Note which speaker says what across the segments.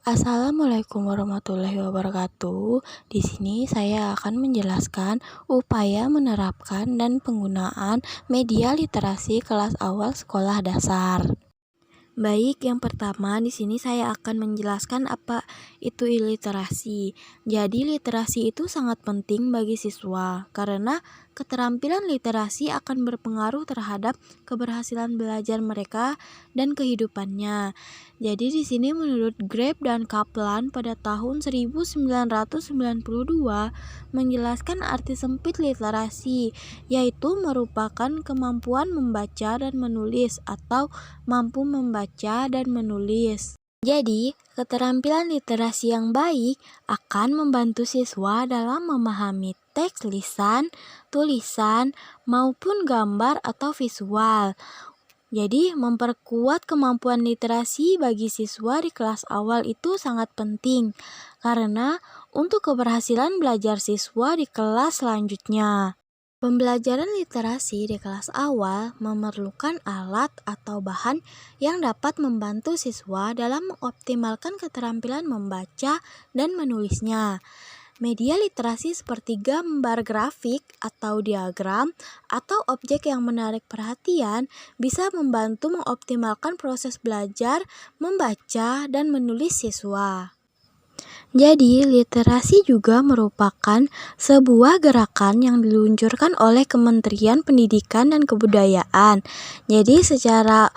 Speaker 1: Assalamualaikum warahmatullahi wabarakatuh. Di sini saya akan menjelaskan upaya menerapkan dan penggunaan media literasi kelas awal sekolah dasar. Baik, yang pertama di sini saya akan menjelaskan apa itu literasi. Jadi, literasi itu sangat penting bagi siswa karena keterampilan literasi akan berpengaruh terhadap keberhasilan belajar mereka dan kehidupannya. Jadi, di sini menurut Greb dan Kaplan pada tahun 1992 menjelaskan arti sempit literasi, yaitu merupakan kemampuan membaca dan menulis atau mampu membaca dan menulis. Jadi, keterampilan literasi yang baik akan membantu siswa dalam memahami teks lisan, tulisan, maupun gambar atau visual. Jadi, memperkuat kemampuan literasi bagi siswa di kelas awal itu sangat penting, karena untuk keberhasilan belajar siswa di kelas selanjutnya. Pembelajaran literasi di kelas awal memerlukan alat atau bahan yang dapat membantu siswa dalam mengoptimalkan keterampilan membaca dan menulisnya. Media literasi seperti gambar grafik atau diagram atau objek yang menarik perhatian bisa membantu mengoptimalkan proses belajar, membaca, dan menulis siswa. Jadi, literasi juga merupakan sebuah gerakan yang diluncurkan oleh Kementerian Pendidikan dan Kebudayaan. Jadi, secara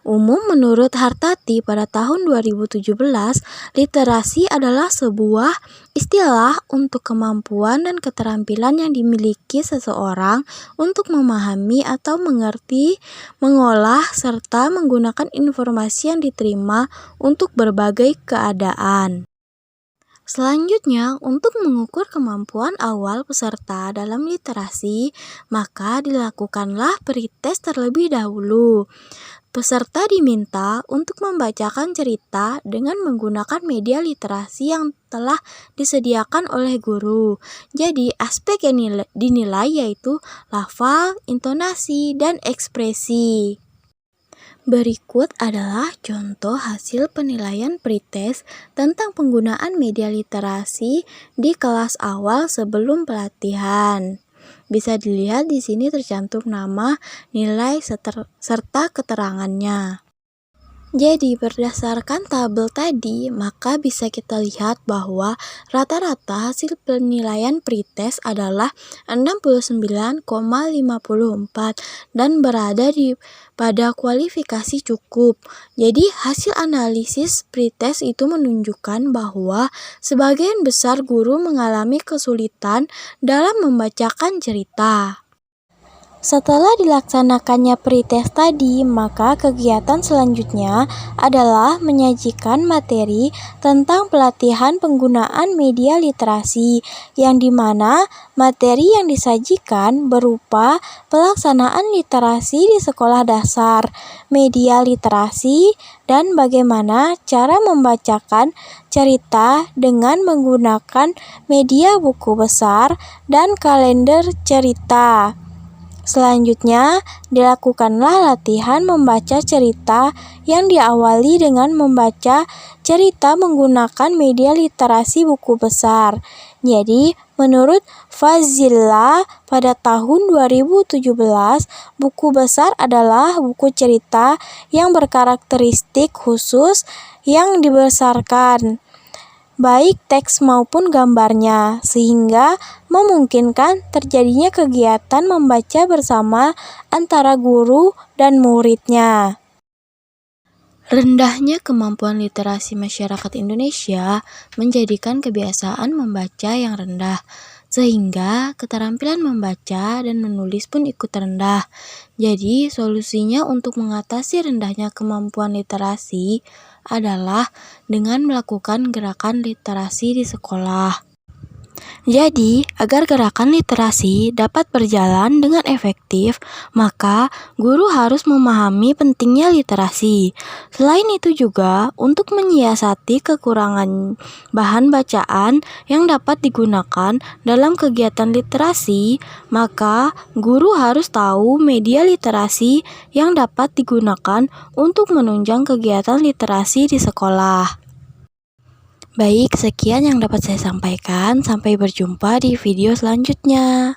Speaker 1: umum menurut Hartati pada tahun 2017, literasi adalah sebuah istilah untuk kemampuan dan keterampilan yang dimiliki seseorang untuk memahami atau mengerti, mengolah, serta menggunakan informasi yang diterima untuk berbagai keadaan. Selanjutnya, untuk mengukur kemampuan awal peserta dalam literasi, maka dilakukanlah pretest terlebih dahulu. Peserta diminta untuk membacakan cerita dengan menggunakan media literasi yang telah disediakan oleh guru. Jadi, aspek yang dinilai yaitu lafal, intonasi, dan ekspresi. Berikut adalah contoh hasil penilaian pretest tentang penggunaan media literasi di kelas awal sebelum pelatihan. Bisa dilihat di sini tercantum nama, nilai, serta keterangannya. Jadi, berdasarkan tabel tadi, maka bisa kita lihat bahwa rata-rata hasil penilaian pretest adalah 69,54 dan berada pada kualifikasi cukup. Jadi, hasil analisis pretest itu menunjukkan bahwa sebagian besar guru mengalami kesulitan dalam membacakan cerita. Setelah dilaksanakannya pretest tadi, maka kegiatan selanjutnya adalah menyajikan materi tentang pelatihan penggunaan media literasi, yang dimana materi yang disajikan berupa pelaksanaan literasi di sekolah dasar, media literasi, dan bagaimana cara membacakan cerita dengan menggunakan media buku besar dan kalender cerita. Selanjutnya, dilakukanlah latihan membaca cerita yang diawali dengan membaca cerita menggunakan media literasi buku besar. Jadi, menurut Fazila pada tahun 2017, buku besar adalah buku cerita yang berkarakteristik khusus yang dibesarkan, baik teks maupun gambarnya, sehingga memungkinkan terjadinya kegiatan membaca bersama antara guru dan muridnya. Rendahnya kemampuan literasi masyarakat Indonesia menjadikan kebiasaan membaca yang rendah, sehingga keterampilan membaca dan menulis pun ikut rendah. Jadi, solusinya untuk mengatasi rendahnya kemampuan literasi adalah dengan melakukan gerakan literasi di sekolah. Jadi, agar gerakan literasi dapat berjalan dengan efektif, maka guru harus memahami pentingnya literasi. Selain itu juga, untuk menyiasati kekurangan bahan bacaan yang dapat digunakan dalam kegiatan literasi, maka guru harus tahu media literasi yang dapat digunakan untuk menunjang kegiatan literasi di sekolah. Baik, sekian yang dapat saya sampaikan. Sampai berjumpa di video selanjutnya.